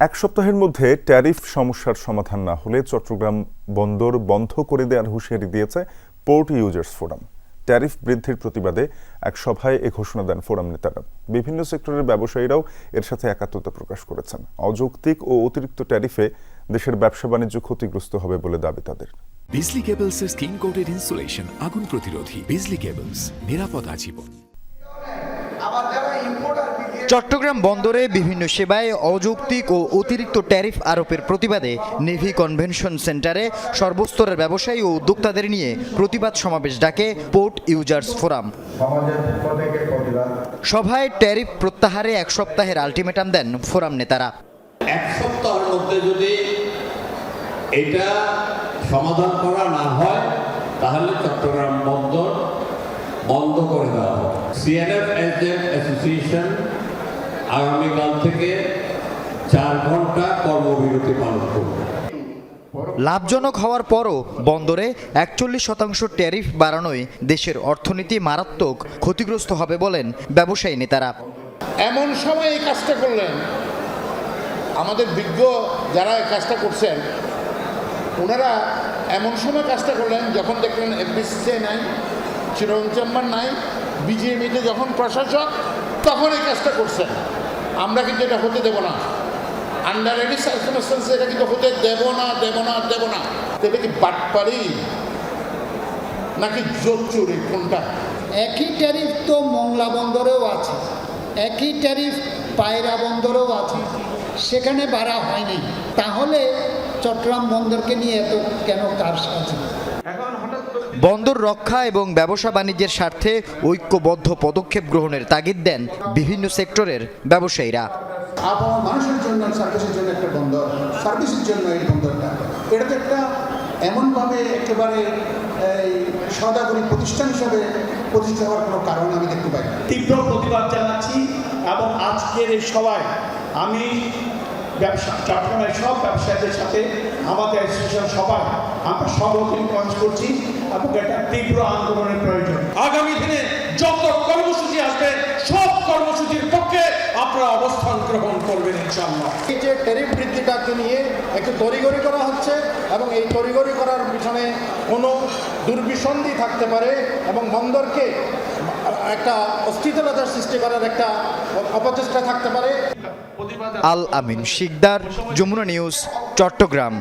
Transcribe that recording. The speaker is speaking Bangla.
এক সপ্তাহের মধ্যে ট্যারিফ সমস্যার সমাধান না হলে চট্টগ্রাম বন্দর বন্ধ করে দেওয়ার হুঁশিয়ারি দিয়েছে পোর্ট ইউজার্স ফোরাম। ট্যারিফ বৃদ্ধির প্রতিবাদে এক সভায় এ ঘোষণা দেন ফোরাম নেতারা। বিভিন্ন সেক্টরের ব্যবসায়ীরাও এর সাথে একাত্মতা প্রকাশ করেছেন। অযৌক্তিক ও অতিরিক্ত ট্যারিফে দেশের ব্যবসা বাণিজ্য ক্ষতিগ্রস্ত হবে বলে দাবি তাদের। বিজলি কেবলসের স্কিন কোটেড ইনসুলেশন আগুন প্রতিরোধী। বিজলি কেবলস, নিরাপদ আজীবন। চট্টগ্রাম বন্দরে বিভিন্ন সেবায় অযৌক্তিক ও অতিরিক্ত ট্যারিফ আরোপের প্রতিবাদে নেভি কনভেনশন সেন্টারে সর্বস্তরের ব্যবসায়ী ও উদ্যোক্তাদের নিয়ে প্রতিবাদ সমাবেশ ডাকে পোর্ট ইউজার্স ফোরাম। সভায় ট্যারিফ প্রত্যাহারে এক সপ্তাহের আলটিমেটাম দেন ফোরাম নেতারা। এক সপ্তাহের মধ্যে যদি এটা সমাধান করা না হয় তাহলে চট্টগ্রাম বন্দর বন্ধ করে দেওয়া হবে। সিএনএফ এজেন্ট অ্যাসোসিয়েশন আগামীকাল থেকে 4 ঘন্টা কর্মবিরতি পালন করবে। লাভজনক হওয়ার পরও বন্দরে 41% ট্যারিফ বাড়ানোয় দেশের অর্থনীতি মারাত্মক ক্ষতিগ্রস্ত হবে বলেন ব্যবসায়ী নেতারা। এমন সময় এই কাজটা করলেন, আমাদের বিজ্ঞ যারা এই কাজটা করছেন ওনারা এমন সময় কাজটা করলেন যখন দেখলেন এফবিসিসিআই নাই, চিরং চেম্বার নাই, বিজিএমইতে যখন প্রশাসক তখন এই কাজটা করছেন। আমরা কিন্তু এটা হতে দেব না, আন্ডার এনি সার্কামস্টেন্সে এটা কিন্তু হতে দেব না। এটা কি বাটপারি নাকি জোর চুরি, কোনটা? একই ট্যারিফ তো মংলা বন্দরেও আছে, একই ট্যারিফ পায়রা বন্দরেও আছে, সেখানে বাড়া হয়নি। তাহলে চট্টগ্রাম বন্দরকে নিয়ে এত কেন কারসাজি? বন্দর রক্ষা এবং ব্যবসা বাণিজ্যের স্বার্থে ঐক্যবদ্ধ পদক্ষেপ গ্রহণের তাগিদ দেন বিভিন্ন সেক্টরের ব্যবসায়ীরা। আবহাওয়া মানুষের জন্য, সার্ভিসের জন্য একটা বন্দর, সার্ভিসের জন্য এই বন্দরটা, এটা তো একটা এমনভাবে একেবারে সদাগরি প্রতিষ্ঠান হিসাবে প্রতিষ্ঠা হওয়ার কোনো কারণ আমি দেখতে পাই না। তীব্র প্রতিবাদ জানাচ্ছি এবং আজকের এই সভায় আমি চট্টগ্রামের সব ব্যবসায়ীদের সাথে আমাদের অ্যাসোসিয়েশন সবাই আমরা সংহতি প্রকাশ করছি এবং এটা তীব্র আন্দোলনের প্রয়োজন। আগামী দিনে যত কর্মসূচি আসবে সব কর্মসূচির পক্ষে আপনারা অবস্থান গ্রহণ করবেন ইনশাআল্লাহ। এই যে ট্যারিফ বৃদ্ধিটাকে নিয়ে একটু তড়িঘড়ি করা হচ্ছে এবং এই তড়িঘড়ি করার পিছনে কোনো দুর্বিসন্ধি থাকতে পারে এবং বন্দরকে একটা অস্থিরতার সৃষ্টি করার একটা অপচেষ্টা থাকতে পারে। আল আমিন শিকদার, যমুনা নিউজ, চট্টগ্রাম।